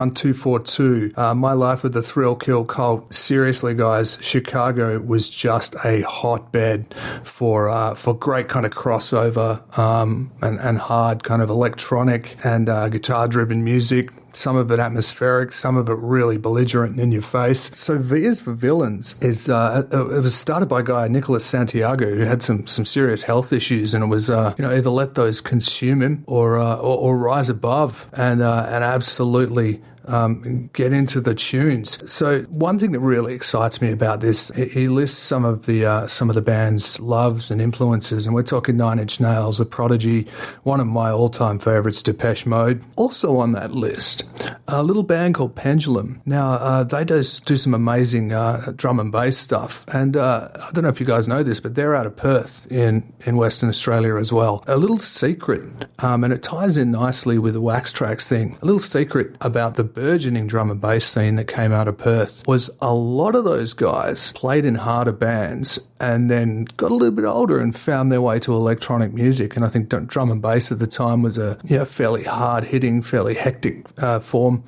242, My Life with the Thrill Kill Cult. Seriously, guys, Chicago was just a hotbed for great kind of crossover and hard kind of electronic and guitar-driven music. Some of it atmospheric, some of it really belligerent and in your face. So V is for Villains is it was started by a guy, Nicholas Santiago, who had some serious health issues, and it was either let those consume him or rise above and absolutely get into the tunes. So one thing that really excites me about this, he lists some of the band's loves and influences, and we're talking Nine Inch Nails, The Prodigy, one of my all-time favorites, Depeche Mode. Also on that list, a little band called Pendulum. Now they do some amazing drum and bass stuff, and I don't know if you guys know this, but they're out of Perth in Western Australia as well. A little secret, and it ties in nicely with the Wax Tracks thing. A little secret about the burgeoning drum and bass scene that came out of Perth was a lot of those guys played in harder bands and then got a little bit older and found their way to electronic music. And I think drum and bass at the time was a fairly hard-hitting, fairly hectic form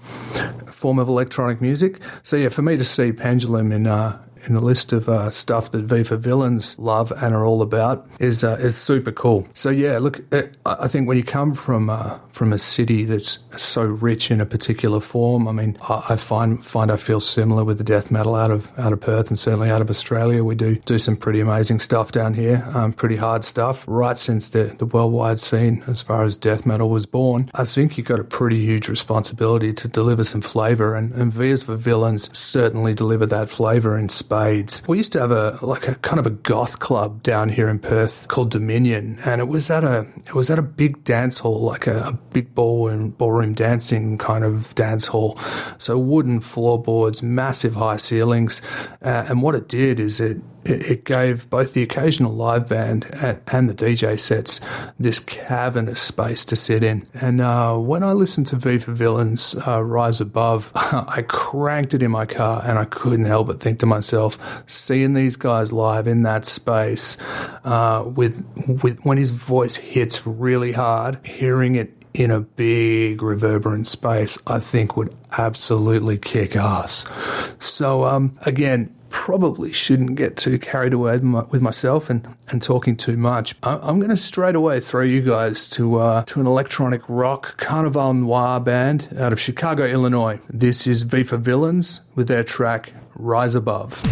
of electronic music. So yeah, for me to see Pendulum in the list of stuff that V for Villains love and are all about is super cool. So yeah, look, I think when you come from a city that's so rich in a particular form, I mean, I find I feel similar with the death metal out of Perth and certainly out of Australia. We do some pretty amazing stuff down here, pretty hard stuff. Right since the worldwide scene as far as death metal was born, I think you've got a pretty huge responsibility to deliver some flavour, and V is for Villains certainly delivered that flavour in spades. We used to have a kind of a goth club down here in Perth called Dominion, and it was at a big dance hall, like a big ballroom dancing kind of dance hall. So wooden floorboards, massive high ceilings, and what it did is it gave both the occasional live band and the DJ sets this cavernous space to sit in. And when I listened to V for Villains Rise Above, I cranked it in my car and I couldn't help but think to myself, seeing these guys live in that space with when his voice hits really hard, hearing it in a big reverberant space, I think would absolutely kick ass. So again, probably shouldn't get too carried away with myself and talking too much. I'm going to straight away throw you guys to an electronic rock carnival noir band out of Chicago, Illinois. This is V for Villains with their track Rise Above.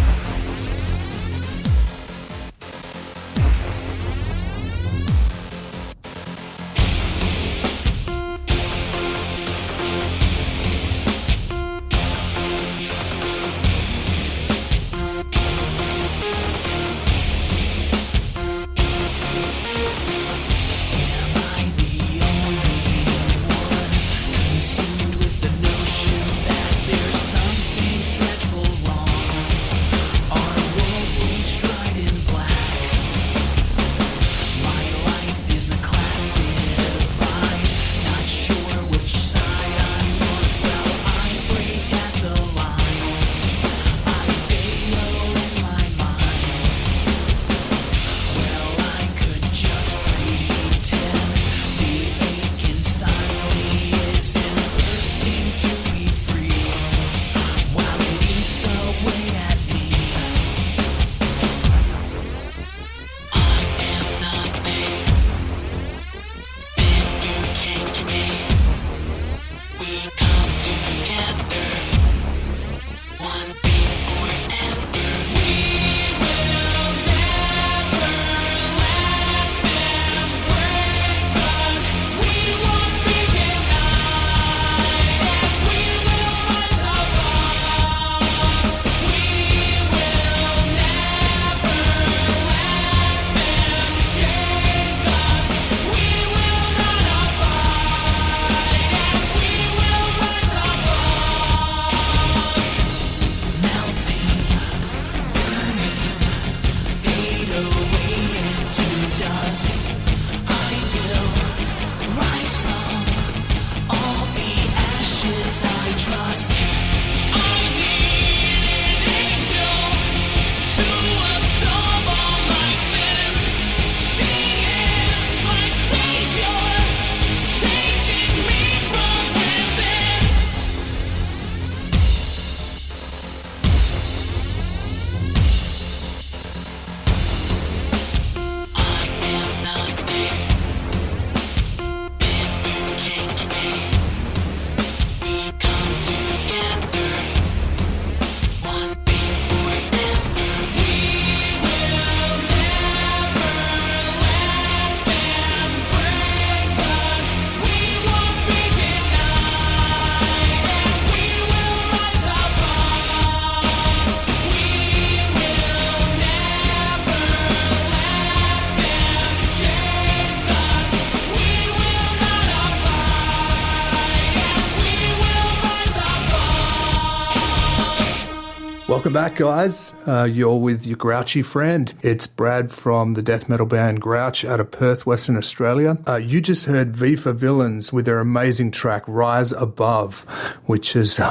Welcome back, guys. You're with your grouchy friend. It's Brad from the death metal band Grouch out of Perth, Western Australia. You just heard V for Villains with their amazing track Rise Above, which is,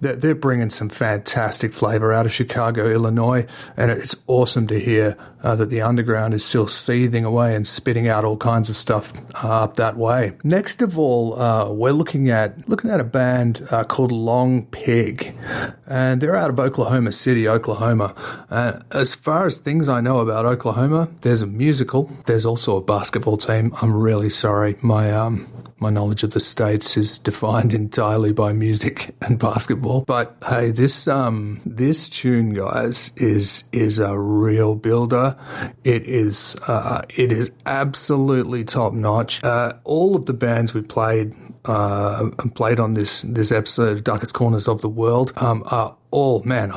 they're bringing some fantastic flavor out of Chicago, Illinois, and it's awesome to hear that the underground is still seething away and spitting out all kinds of stuff up that way. Next of all, we're looking at a band called Long Pig, and they're out of Oklahoma City, Oklahoma. As far as things I know about Oklahoma, there's a musical. There's also a basketball team. I'm really sorry. My knowledge of the States is defined entirely by music and basketball. But hey, this tune, guys, is a real builder. It is absolutely top notch. All of the bands we played on this episode of Darkest Corners of the World are all, man,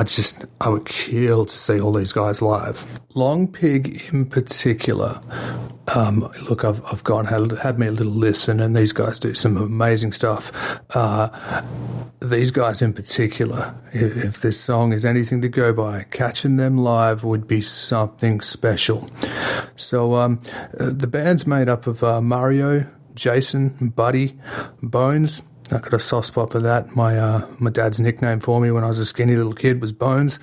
I would kill to see all these guys live. Long Pig in particular, look, I've gone had me a little listen, and these guys do some amazing stuff. These guys in particular, if this song is anything to go by, catching them live would be something special. So the band's made up of Mario, Jason, Buddy, Bones. I got a soft spot for that. My dad's nickname for me when I was a skinny little kid was Bones.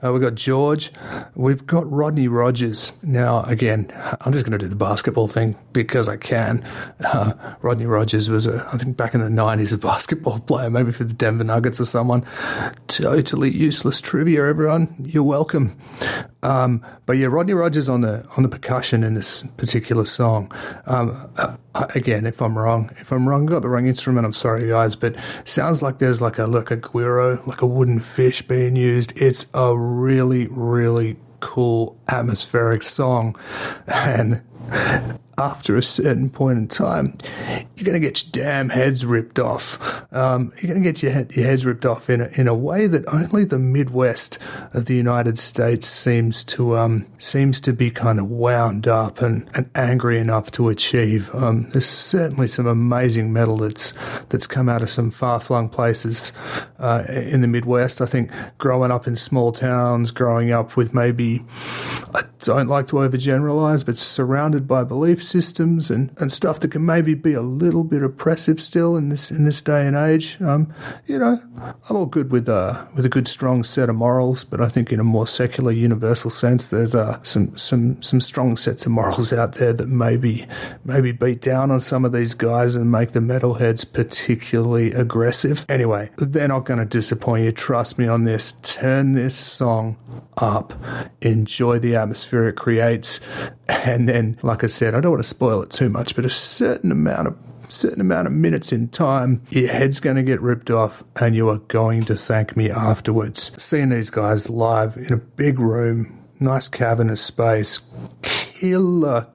We've got George. We've got Rodney Rogers. Now, again, I'm just going to do the basketball thing because I can. Rodney Rogers was, I think back in the 90s, a basketball player, maybe for the Denver Nuggets or someone. Totally useless trivia, everyone. You're welcome. But yeah, Rodney Rogers on the percussion in this particular song. Again, if I'm wrong, got the wrong instrument, I'm sorry, guys, but sounds like there's like a guiro, like a wooden fish being used. It's a really, really cool atmospheric song, and after a certain point in time, you're going to get your damn heads ripped off. You're going to get your heads ripped off in a way that only the Midwest of the United States seems to be kind of wound up and angry enough to achieve. There's certainly some amazing metal that's come out of some far-flung places in the Midwest. I think growing up in small towns, growing up with maybe, I don't like to overgeneralize, but surrounded by belief systems and stuff that can maybe be a little bit oppressive still in this day and age. I'm all good with a good strong set of morals, but I think in a more secular, universal sense, there's some strong sets of morals out there that maybe beat down on some of these guys and make the metalheads particularly aggressive. Anyway, they're not going to disappoint you. Trust me on this. Turn this song up. Enjoy the atmosphere it creates, and then, like I said, I don't want to spoil it too much, but a certain amount of minutes in time, your head's going to get ripped off and you are going to thank me afterwards. Seeing these guys live in a big room, nice cavernous space, killer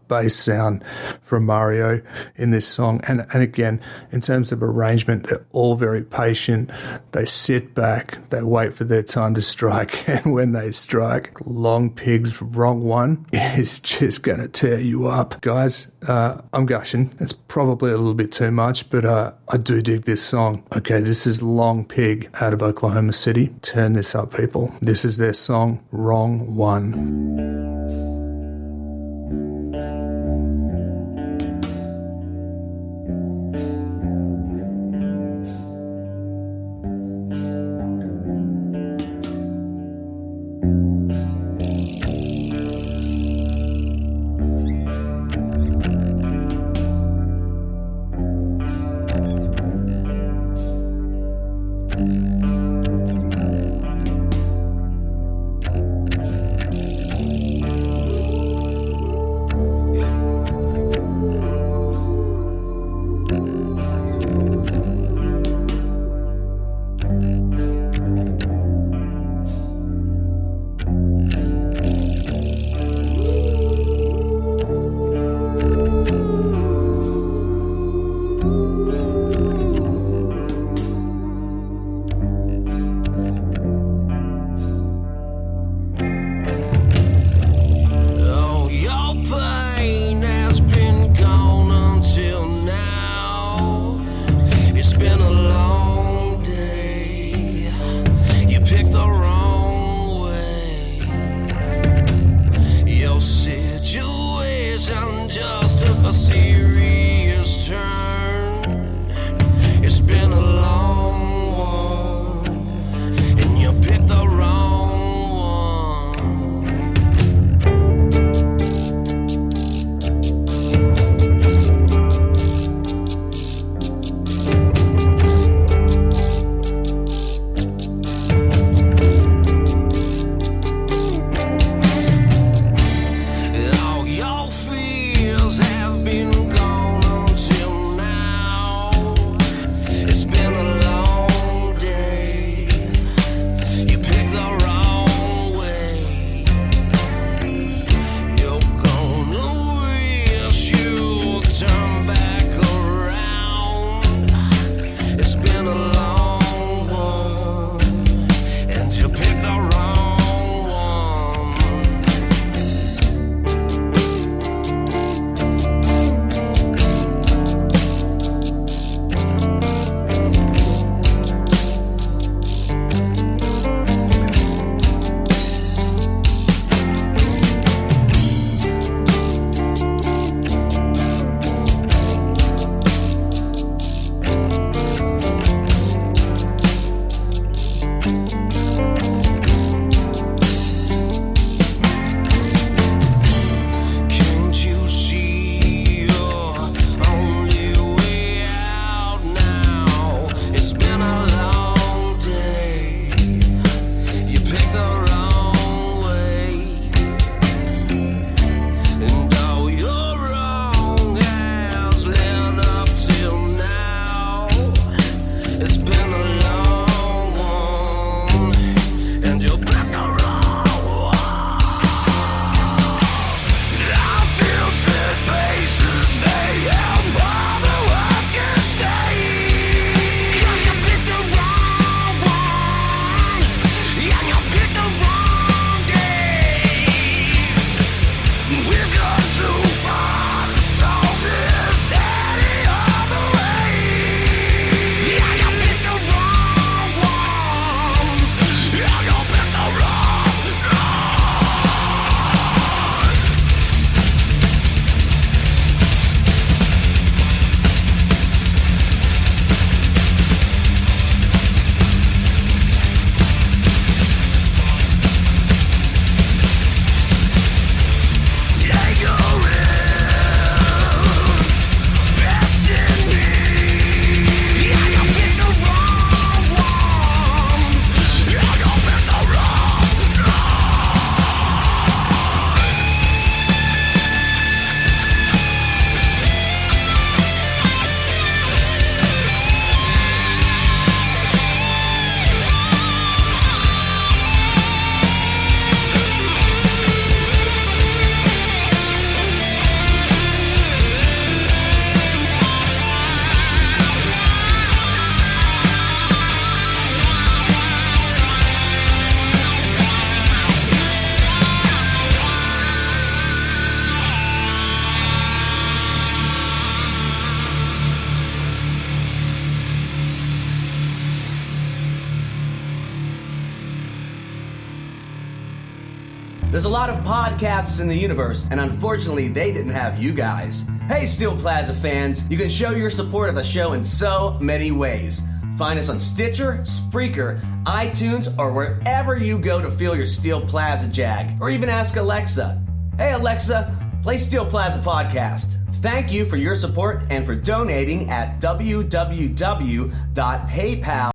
bass sound from Mario in this song. And again, in terms of arrangement, they're all very patient. They sit back, they wait for their time to strike, and when they strike, Long Pig's Wrong One is just going to tear you up. Guys, I'm gushing. It's probably a little bit too much, but I do dig this song. Okay, this is Long Pig out of Oklahoma City. Turn this up, people. This is their song, Wrong One. been a long one, and you picked the wrong one. I feel 10 paces, mayhem, more than words can say. 'Cause you picked the wrong one, and you picked the wrong game. We've gone too far to solve this any other way. Yeah, you picked the wrong one. Yeah, you picked the wrong one. Anger is best in me. Yeah, you picked the wrong one. Yeah, you picked the wrong There's a lot of podcasts in the universe, and unfortunately, they didn't have you guys. Hey, Steel Plaza fans, you can show your support of the show in so many ways. Find us on Stitcher, Spreaker, iTunes, or wherever you go to feel your Steel Plaza jag. Or even ask Alexa, "Hey Alexa, play Steel Plaza podcast." Thank you for your support and for donating at www.paypal.com.